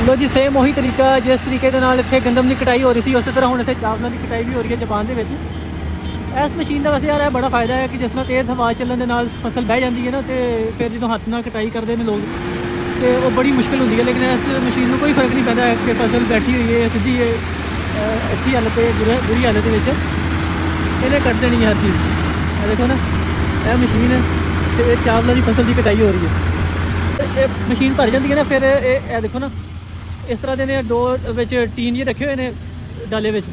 लो जी same ਉਹੀ ਤਰੀਕਾ ਜਿਸ ਤਰੀਕੇ ਦੇ ਨਾਲ ਇੱਥੇ ਗੰਦਮ ਦੀ ਕਟਾਈ ਹੋ ਰਹੀ ਸੀ ਉਸੇ ਤਰ੍ਹਾਂ ਹੁਣ ਇੱਥੇ ਚਾਵਲਾਂ ਦੀ ਕਟਾਈ ਵੀ ਹੋ ਰਹੀ ਹੈ ਜਾਪਾਨ ਦੇ ਵਿੱਚ। ਇਸ ਮਸ਼ੀਨ ਦਾ ਵੈਸੇ ਯਾਰ ਇਹ ਬੜਾ ਫਾਇਦਾ ਹੈ ਕਿ ਜਿਸ ਨਾਲ ਤੇਜ਼ ਹਵਾ ਚੱਲਣ ਦੇ ਨਾਲ ਫਸਲ ਬਹਿ ਜਾਂਦੀ ਹੈ ਨਾ, ਤੇ ਫਿਰ ਜਦੋਂ ਹੱਥ ਨਾਲ ਕਟਾਈ ਕਰਦੇ ਨੇ ਲੋਕ ਤੇ ਉਹ ਬੜੀ ਮੁਸ਼ਕਿਲ ਹੁੰਦੀ ਹੈ। ਲੇਕਿਨ ਇਸ ਮਸ਼ੀਨ ਨੂੰ ਕੋਈ ਫਰਕ ਨਹੀਂ ਪੈਂਦਾ ਕਿ ਫਸਲ ਬੈਠੀ ਹੋਈ ਹੈ ਸਿੱਧੀ ਹੈ, ਅੱਛੀ ਹਾਲਤ ਹੈ ਬੁਰੀ ਹਾਲਤ ਦੇ ਵਿੱਚ ਇਹਨੇ ਕੱਟ ਦੇਣੀ ਹੈ ਹਰ ਚੀਜ਼। ਇਹ ਦੇਖੋ ਨਾ ਇਹ ਮਸ਼ੀਨ ਹੈ ਤੇ ਇਹ ਚਾਵਲਾਂ ਦੀ ਫਸਲ ਦੀ ਕਟਾਈ ਹੋ ਰਹੀ ਹੈ। ਇਹ ਮਸ਼ੀਨ ਭਰ ਜਾਂਦੀ ਹੈ ਨਾ, ਫਿਰ ਇਹ ਦੇਖੋ ਨਾ ਇਸ ਤਰ੍ਹਾਂ ਦੇ ਨੇ ਦੋ ਵਿੱਚ ਟੀਨ ਜਿਹੇ ਰੱਖੇ ਹੋਏ ਨੇ ਡਾਲੇ ਵਿੱਚ,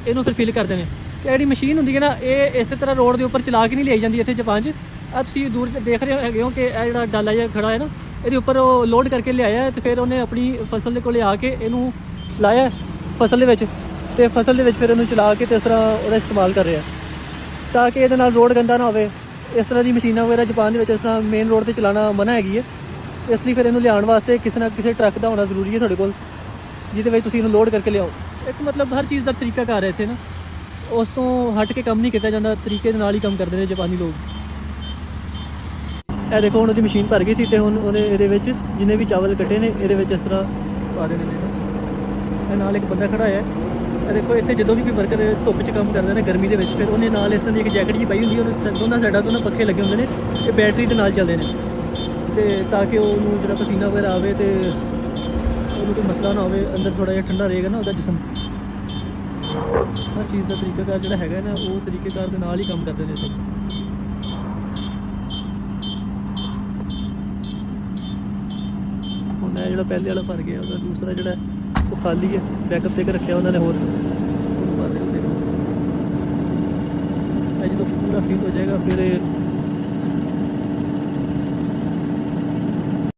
ਇਹਨੂੰ ਫਿਰ ਫਿਲ ਕਰਦੇ ਨੇ। ਤੇ ਜਿਹੜੀ ਮਸ਼ੀਨ ਹੁੰਦੀ ਹੈ ਨਾ ਇਹ ਇਸੇ ਤਰ੍ਹਾਂ ਰੋਡ ਦੇ ਉੱਪਰ ਚਲਾ ਕੇ ਨਹੀਂ ਲਿਆਈ ਜਾਂਦੀ ਇੱਥੇ ਜਾਪਾਨ 'ਚ। ਆਹ ਤੁਸੀਂ ਦੂਰ ਦੇਖ ਰਹੇ ਹੈਗੇ ਹੋ ਕਿ ਇਹ ਜਿਹੜਾ ਡਾਲਾ ਜਿਹਾ ਖੜਾ ਹੈ ਨਾ, ਇਹਦੇ ਉੱਪਰ ਉਹ ਲੋਡ ਕਰਕੇ ਲਿਆਇਆ ਤੇ ਫਿਰ ਉਹਨੇ ਆਪਣੀ ਫਸਲ ਦੇ ਕੋਲ ਆ ਕੇ ਇਹਨੂੰ ਲਾਇਆ ਫਸਲ ਦੇ ਵਿੱਚ, ਤੇ ਫਸਲ ਦੇ ਵਿੱਚ ਫਿਰ ਇਹਨੂੰ ਚਲਾ ਕੇ ਤੇ ਇਸ ਤਰ੍ਹਾਂ ਉਹਦਾ ਇਸਤੇਮਾਲ ਕਰ ਰਿਹਾ ਤਾਂ ਕਿ ਇਹਦੇ ਨਾਲ ਰੋਡ ਗੰਦਾ ਨਾ ਹੋਵੇ। ਇਸ ਤਰ੍ਹਾਂ ਦੀ ਮਸ਼ੀਨਾਂ ਵਗੈਰਾ ਜਾਪਾਨ ਦੇ ਵਿੱਚ ਇਸ ਤਰ੍ਹਾਂ ਮੇਨ ਰੋਡ 'ਤੇ ਚਲਾਉਣਾ ਮਨਾ ਹੈਗੀ ਹੈ, ਇਸ ਲਈ ਫਿਰ ਇਹਨੂੰ ਲਿਆਉਣ ਵਾਸਤੇ ਕਿਸੇ ਨਾ ਕਿਸੇ ਟਰੱਕ ਦਾ ਹੋਣਾ ਜ਼ਰੂਰੀ ਹੈ ਤੁਹਾਡੇ ਕੋਲ, ਜਿਹਦੇ ਵਿੱਚ ਤੁਸੀਂ ਇਹਨੂੰ ਲੋਡ ਕਰਕੇ ਲਿਆਓ। ਇੱਕ ਮਤਲਬ ਹਰ ਚੀਜ਼ ਦਾ ਤਰੀਕਾ ਕਾਰ ਹੈ ਇੱਥੇ ਨਾ, ਉਸ ਤੋਂ ਹਟ ਕੇ ਕੰਮ ਨਹੀਂ ਕੀਤਾ ਜਾਂਦਾ, ਤਰੀਕੇ ਦੇ ਨਾਲ ਹੀ ਕੰਮ ਕਰਦੇ ਨੇ ਜਾਪਾਨੀ ਲੋਕ। ਇਹ ਦੇਖੋ ਹੁਣ ਉਹਦੀ ਮਸ਼ੀਨ ਭਰ ਗਈ ਸੀ ਤੇ ਹੁਣ ਉਹਨੇ ਇਹਦੇ ਵਿੱਚ ਜਿੰਨੇ ਵੀ ਚਾਵਲ ਕੱਟੇ ਨੇ ਇਹਦੇ ਵਿੱਚ ਇਸ ਤਰ੍ਹਾਂ ਪਾ ਦੇਣੇ ਨੇ। ਇਹ ਨਾਲ ਇੱਕ ਬੰਦਾ ਖੜਾ ਹੈ। ਇਹ ਦੇਖੋ ਇੱਥੇ ਜਦੋਂ ਵੀ ਕੋਈ ਵਰਕਰ ਧੁੱਪ 'ਚ ਕੰਮ ਕਰਦਾ ਨੇ ਗਰਮੀ ਦੇ ਵਿੱਚ, ਫਿਰ ਉਹਨੇ ਨਾਲ ਇਸ ਤਰ੍ਹਾਂ ਦੀ ਇੱਕ ਜੈਕਟ ਜੀ ਪਾਈ ਹੁੰਦੀ ਹੈ, ਉਹਨੂੰ ਦੋਨਾਂ ਸਾਈਡਾਂ ਤੋਂ ਨਾ ਪੱਖੇ ਲੱਗੇ ਹੁੰਦੇ ਨੇ ਇਹ ਬੈਟਰੀ ਦੇ ਨਾਲ ਚੱਲਦੇ ਨੇ, ਤੇ ਤਾਂ ਕਿ ਉਹਨੂੰ ਜਿਹੜਾ ਪਸੀਨਾ ਵਗੈਰਾ ਆਵੇ ਤੇ ਉਹਨੂੰ ਕੋਈ ਮਸਲਾ ਨਾ ਹੋਵੇ, ਅੰਦਰ ਥੋੜ੍ਹਾ ਜਿਹਾ ਠੰਡਾ ਰਹੇਗਾ ਨਾ ਉਹਦਾ ਜਿਸਮ। ਹਰ ਚੀਜ਼ ਦਾ ਤਰੀਕਾਕਾਰ ਜਿਹੜਾ ਹੈਗਾ ਨਾ ਉਹ ਤਰੀਕੇਕਾਰ ਦੇ ਨਾਲ ਹੀ ਕੰਮ ਕਰਦੇ ਨੇ ਸਭ। ਹੁਣ ਇਹ ਜਿਹੜਾ ਪਹਿਲੇ ਵਾਲਾ ਭਰ ਗਿਆ ਉਹਦਾ ਦੂਸਰਾ ਜਿਹੜਾ ਉਹ ਖਾਲੀ ਹੈ, ਬੈਕਅਪ ਤੇ ਰੱਖਿਆ ਉਹਨਾਂ ਨੇ ਹੋਰ। ਜਦੋਂ ਪੂਰਾ ਫਿਲ ਹੋ ਜਾਏਗਾ ਫਿਰ